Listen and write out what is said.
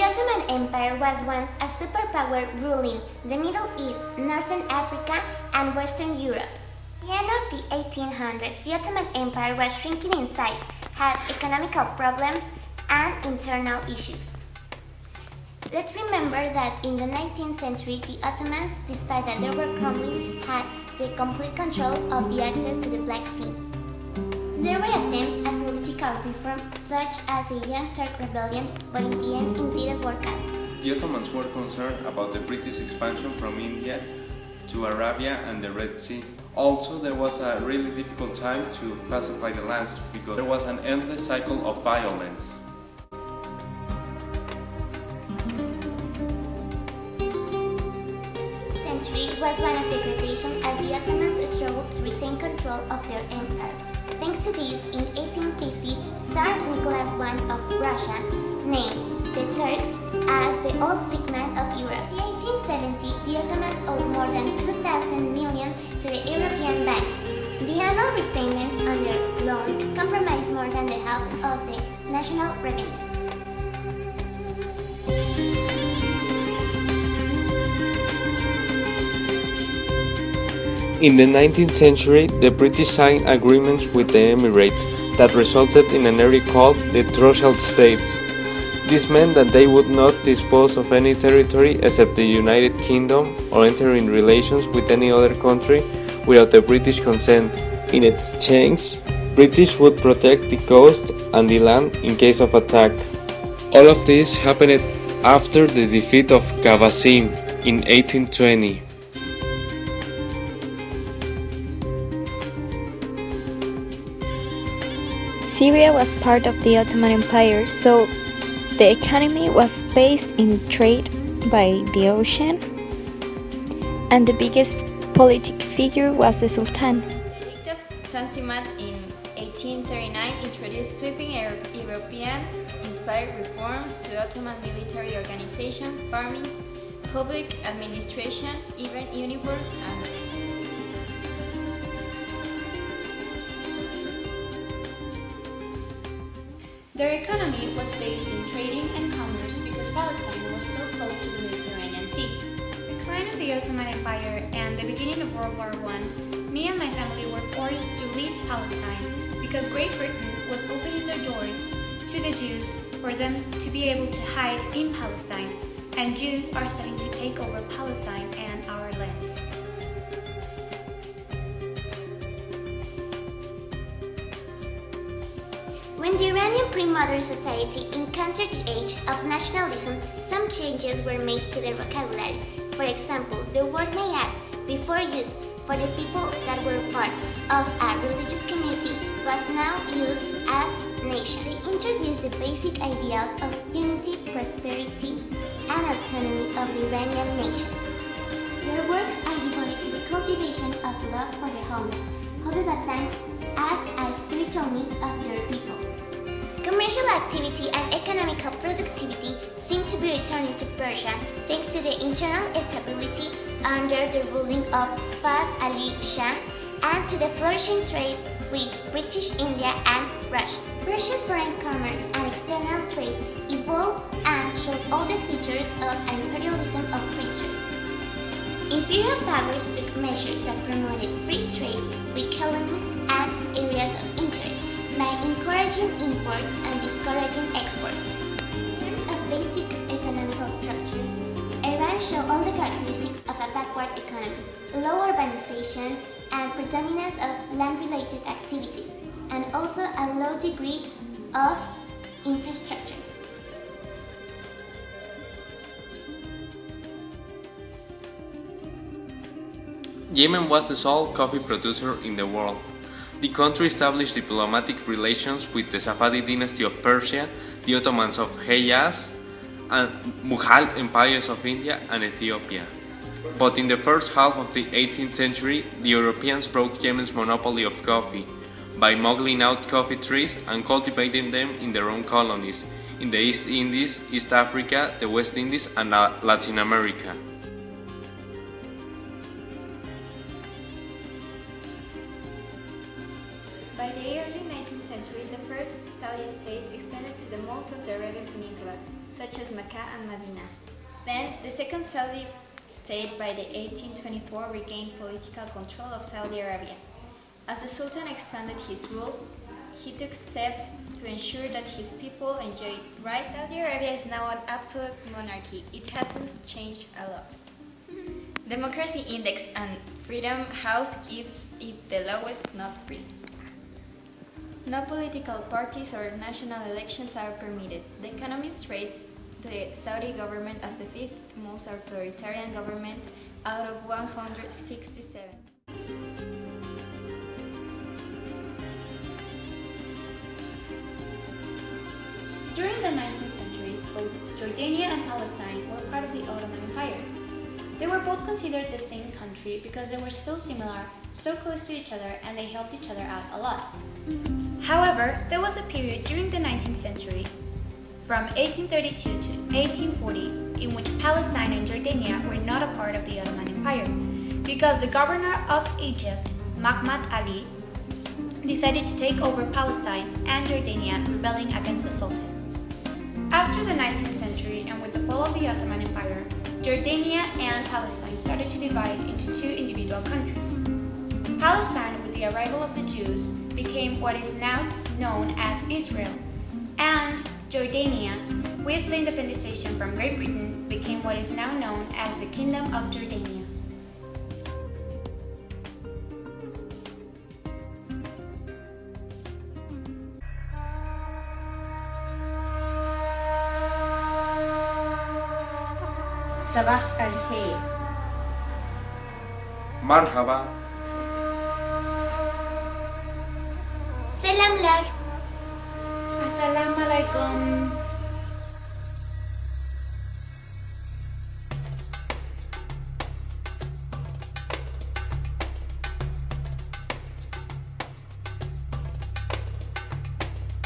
The Ottoman Empire was once a superpower ruling the Middle East, Northern Africa, and Western Europe. At the end of the 1800s, the Ottoman Empire was shrinking in size, had economical problems, and internal issues. Let's remember that in the 19th century, the Ottomans, despite that they were crumbling, had the complete control of the access to the Black Sea. There were attempts at political reform such as the Young Turk Rebellion, but in the end it didn't work out. The Ottomans were concerned about the British expansion from India to Arabia and the Red Sea. Also, there was a really difficult time to pacify the lands because there was an endless cycle of violence. Was one of degradation as the Ottomans struggled to retain control of their empire. Thanks to this, in 1850, Tsar Nicholas I of Russia named the Turks as the Old Sick Man of Europe. In 1870, the Ottomans owed more than 2,000 million to the European banks. The annual repayments on their loans comprised more than the half of the national revenue. In the 19th century, the British signed agreements with the Emirates that resulted in an area called the Trucial States. This meant that they would not dispose of any territory except the United Kingdom or enter in relations with any other country without the British consent. In exchange, British would protect the coast and the land in case of attack. All of this happened after the defeat of Qabasim in 1820. Syria was part of the Ottoman Empire, so the economy was based in trade by the ocean, and the biggest political figure was the Sultan. The Edict of Tanzimat in 1839 introduced sweeping European-inspired reforms to Ottoman military organization, farming, public administration, even uniforms and dress. Their economy was based in trading and commerce because Palestine was so close to the Mediterranean Sea. The decline of the Ottoman Empire and the beginning of World War I, me and my family were forced to leave Palestine because Great Britain was opening their doors to the Jews for them to be able to hide in Palestine, and Jews are starting to take over Palestine and our lands. When the Iranian pre-modern society encountered the age of nationalism, some changes were made to the vocabulary. For example, the word mayad, before used for the people that were part of a religious community, was now used as nation. They introduced the basic ideals of unity, prosperity, and autonomy of the Iranian nation. Their works are devoted to the cultivation of love for the homeland, Hobby-Batan, as a spiritual need of their people. Commercial activity and economical productivity seem to be returning to Persia thanks to the internal stability under the ruling of Fahd Ali Shah and to the flourishing trade with British India and Russia. Persia's foreign commerce and external trade evolved and showed all the features of an imperialism of free trade. Imperial powers took measures that promoted free trade with colonies and areas of interest by encouraging imports and discouraging exports. In terms of basic economical structure, Iran showed all the characteristics of a backward economy, low urbanization and predominance of land-related activities, and also a low degree of infrastructure. Yemen was the sole coffee producer in the world. The country established diplomatic relations with the Safavid dynasty of Persia, the Ottomans of Hejaz, and Mughal empires of India and Ethiopia. But in the first half of the 18th century, the Europeans broke Yemen's monopoly of coffee by muggling out coffee trees and cultivating them in their own colonies in the East Indies, East Africa, the West Indies, and Latin America. By the early 19th century, the first Saudi state extended to the most of the Arabian Peninsula, such as Mecca and Medina. Then, the second Saudi state by the 1824 regained political control of Saudi Arabia. As the Sultan expanded his rule, he took steps to ensure that his people enjoyed rights. Saudi Arabia is now an absolute monarchy. It hasn't changed a lot. Democracy Index and Freedom House gives it the lowest, not free. No political parties or national elections are permitted. The Economist rates the Saudi government as the fifth most authoritarian government out of 167. During the 19th century, both Jordania and Palestine were part of the Ottoman Empire. They were both considered the same country because they were so similar, so close to each other, and they helped each other out a lot. However, there was a period during the 19th century, from 1832 to 1840, in which Palestine and Jordania were not a part of the Ottoman Empire, because the governor of Egypt, Mahmud Ali, decided to take over Palestine and Jordania, rebelling against the Sultan. After the 19th century and with the fall of the Ottoman Empire, Jordania and Palestine started to divide into two individual countries. Palestine, with the arrival of the Jews, became what is now known as Israel, and Jordania, with the independization from Great Britain, became what is now known as the Kingdom of Jordania. Sabah al-Khair. Marhaba. Selamlar. Assalamualaikum.